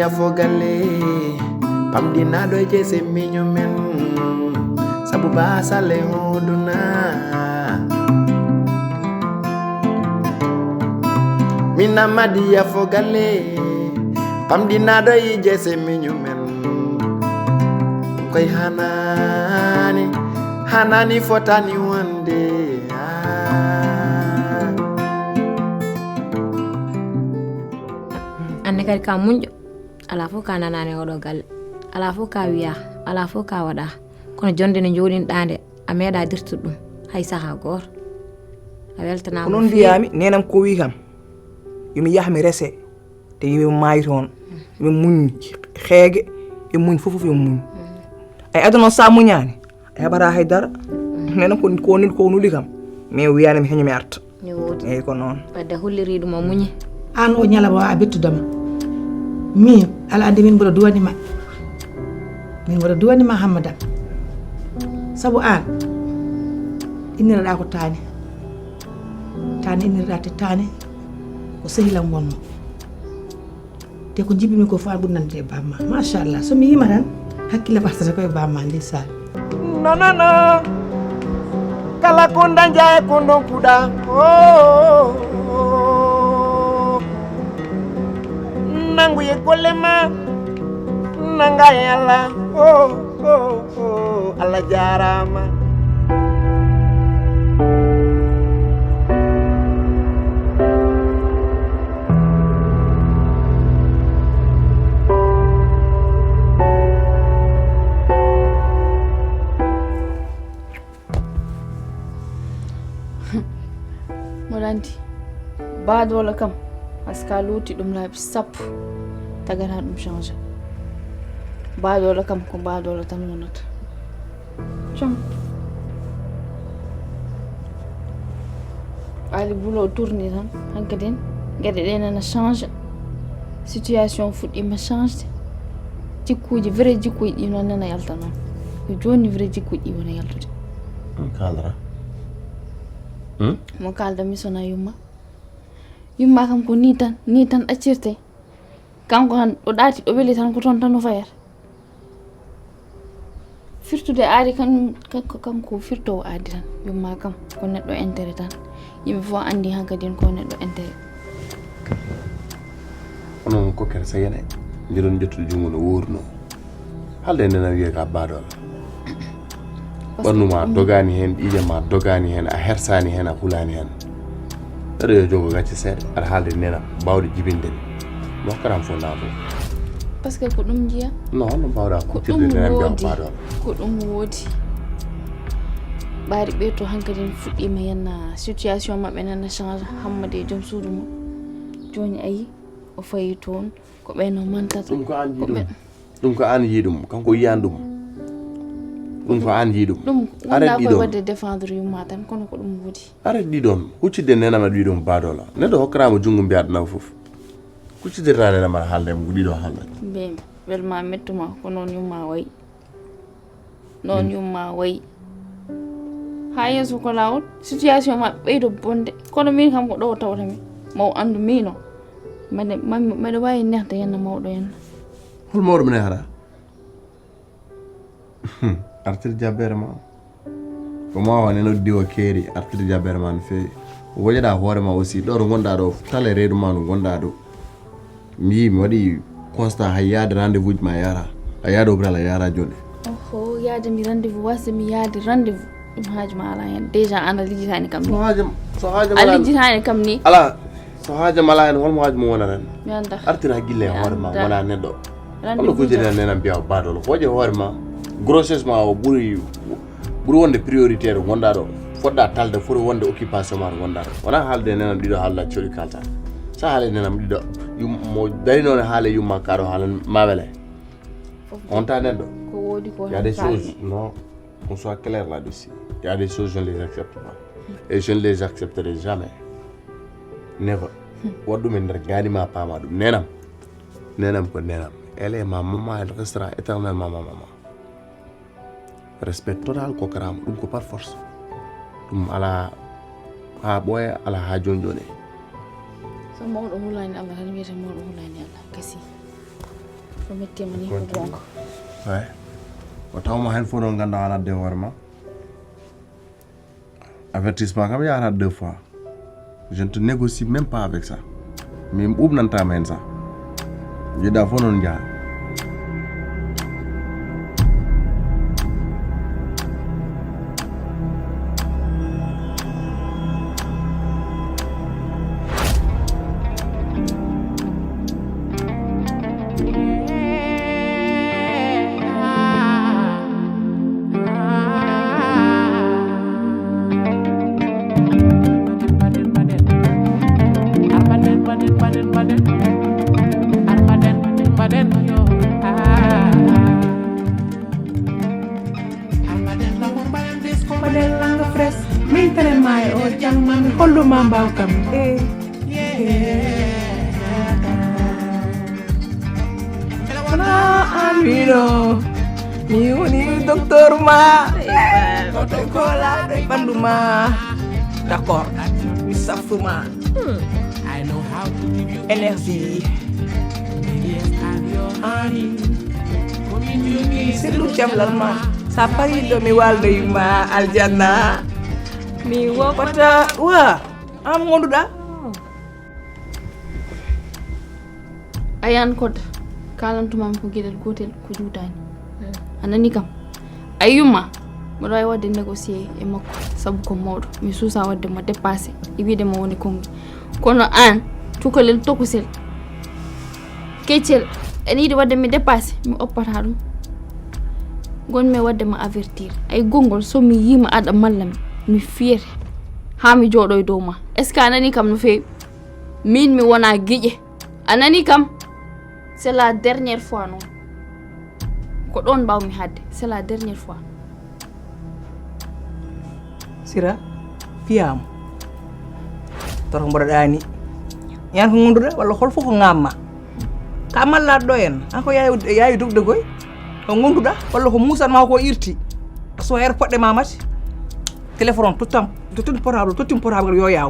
fogale pamdina do jese minyo men sabu basale hoduna mina madiya fogale pamdina do jese minyo men koy hanani fotani wande anne kadi ka munjo ala fo ka nanane oɗo galle ala fo ka wiya ala fo ka waɗa kono jonde no joɗinɗande a meeɗa dirtude ɗum hay saaha goto a weltanama non mbiyami nenam ko wi kam yomi yahmi rese te yomi maayi toon yomi muñ xeege e muñ fofof yo muñ ay aduna sa muñani a heɓata haydara nenam ko nit ko nuli kam mais wiyani mi heñomi arta ni wodi eyyi ko noon wadde holliri ɗum o muñi an o ñalaba a bettudama min ala andi min mboɗo duwanima hammadam sabu an inniraɗa ko tane inniraɗa te tane ko sehilam wonno te ko jibimi ko fa ɓurnande e bamma machallah somi yima tan hakkille ɓartata koye bamma ndi sali non kala ko dañƴa e ko donkuɗa nangu ye golle ma nanga e Allah Allah jarama moɗanti baadola kam aska luuti ɗum laaɓi sappo tagata ɗum change baadola kam ko baadola tan wonata com ali bulo tourni tan hankkadin gueɗe ɗe nana change situation fuɗɗima changede jikkuji vrai jikkuji ɗi noon nana yalta noon ko joni vrai jikkuji ɗi wona yaltude kaldara mo kalda mi sona yumma kam ko ni tan ɗaccirte kanko han ɗo ɗaati ɗo weli tan ko toon tan o fayata firtude aadi kanko firtowo aadi tan yumma kam ko neɗɗo intérêt tan yimɓe fof andi hankkadin ko neɗɗo intérêt onon kokkere sayene mbiɗon ƴettude junngo no wuurno halde ndena wiye ka baadola ɓannuma dogani hen ƴiƴama dogani hen a hersani hen a hulani hen aɗa yo jogo gacce seeɗa aɗa haalde nenam mbawde jibinde mi hokkatam fo naafo par ce que ko ɗum jiya non no mbawɗa kuctirde nenam mbiya baadola ko ɗum woodi ɓaari ɓe to hankkadin fuɗɗima henna situation maɓɓe nana change hammade e joom suudu mum joni ayi o fayi toon ko ɓeyno mantata ɗum ko an yiɗum ɗum ko an yiɗum kanko yiyani ɗum ɗum ko an yiɗum ɗum wonɗa koye wadde défendre yumma tan kono ko ɗum woodi aret ɗiɗon huccidde nenam aɗa wiɗum baadola neɗɗo hokkarama junngo mbiyaɗa naw foof kuccidirta nenam aɗa haaldemo ko ɗiɗo haaldata mbimi welma mettuma ko noon yumma wayi ha yeeso ko lawol situation maɓɓe ɓeydo bonde kono min kam ko ɗo tawtami maw andu mino mbeɗa wawi nehta henna mawɗo henna hol mawɗo mine hara artir jabbere ma ko ma wani no diwo keeri artir jabbere ma no feewi woƴaɗa hoore ma aussi ɗo to gonɗa ɗo tale reedu ma no gonɗa ɗo mi yi mi waɗi constat hay yaade rendez-vous ji ma yara a yaade opéral a yara joni oho yaade mi rendez-vous wasa mi yaade rendez-vous ɗum haaji ma ala hen déjà an a lijjitani kam ni a lijjitani kam ni ala so haaji mala hen holmo haaji mo wonata hen mi anda artir hakkille e hoore ma wona neɗɗo holno kujirina nenam mbiya baadolo ko waɗi hoore ma grossesse ma o ɓuri wonde priorité ɗo gonɗa ɗo foɗɗa talde foti wonde occupation ma ɗo gonɗa ɗo wona haalde nenam ɗiɗo haala coɗi kalta sa haale nenam ɗiɗo mo dari noon e haale yumma kaɗo haala ma wele on ta neɗɗo ko woodi ko y a des choses non qu'on soit clair là-dessus il y a des choses je ne les accepte pas et je ne les accepterai jamais never waɗɗum e nder gaanima paama ɗum nenam ko nenam elle est ma maman elle restera éternellement ma maman respect total ko karama ɗum ko par force ɗum ala ha ɓooya ala ha joni joni so mawɗo hulani Allah tan wiyete mawɗo hulani Allah kasi ko mettima ni ko gonga ouais o tawma hen fof noon ganduɗa waɗade hoore ma avertissement kam yahata 2 fois je ne te négocie même pas avec ça min ɓuɓnantama hen sa jiɗɗa fof noon jaaha holluma mbaw kam wona amino mi woni docteur ma oto kolaɗo e ɓandu ma d'accord mi safuma énergie seɗɗu camlal ma sa pari ɗo mi waldoyima aljanna mi wopata wa am gonduɗa ayan kod kalantumami ko gueɗel gotel ko juutani anani kam ayyuma mboɗo wawi wadde négocié e makko saabu ko mawɗo mi suusa wadde mo dépassé e widemo woni konngol kono an cukalel tokusel keccel ene yiiɗi wadde mi dépassé mi oppata ɗum gonmi wadde mo avertir ay gongol somi yima aɗa mallami mi fiyete ha mi jooɗo e dow ma est ce que a nani kam no feewi min mi wona guiƴe a nani kam c'est la dernière fois noon ko ɗon mbawmi hadde c'est la dernière fois sira fiyama toto mboɗoɗa ni yan ko gonduɗa walla hol fof ko ngamma ka mallaɗo ɗo en an ko yaawi dugde goy ko gonduɗa walla ko musanma ko irti so her poɗɗe mamati téléphone tottun portable ngal yo yaw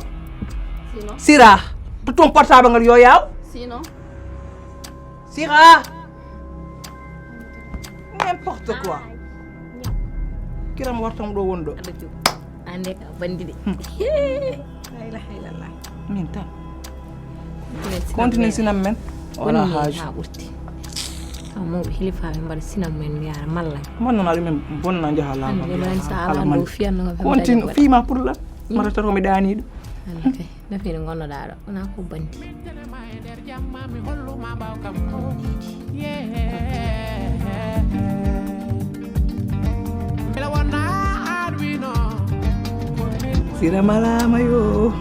sira tottun portable ngal yo yaw sinon sira n'importe quoi kiram wartam ɗo wonɗo ande ka bandide la ilaha illallah min tan continue sinam men wala haaju ha ɓurti mawɓe hilifaɓe mbaɗa sinam men yara malla bonnana ɗumen bonna jaha ande sa ala ɗo fiyanno kam continue fima pour la mata tan komi ɗaniɗo ande nafino gonnoɗa ɗo wona ko bandi sira malama yo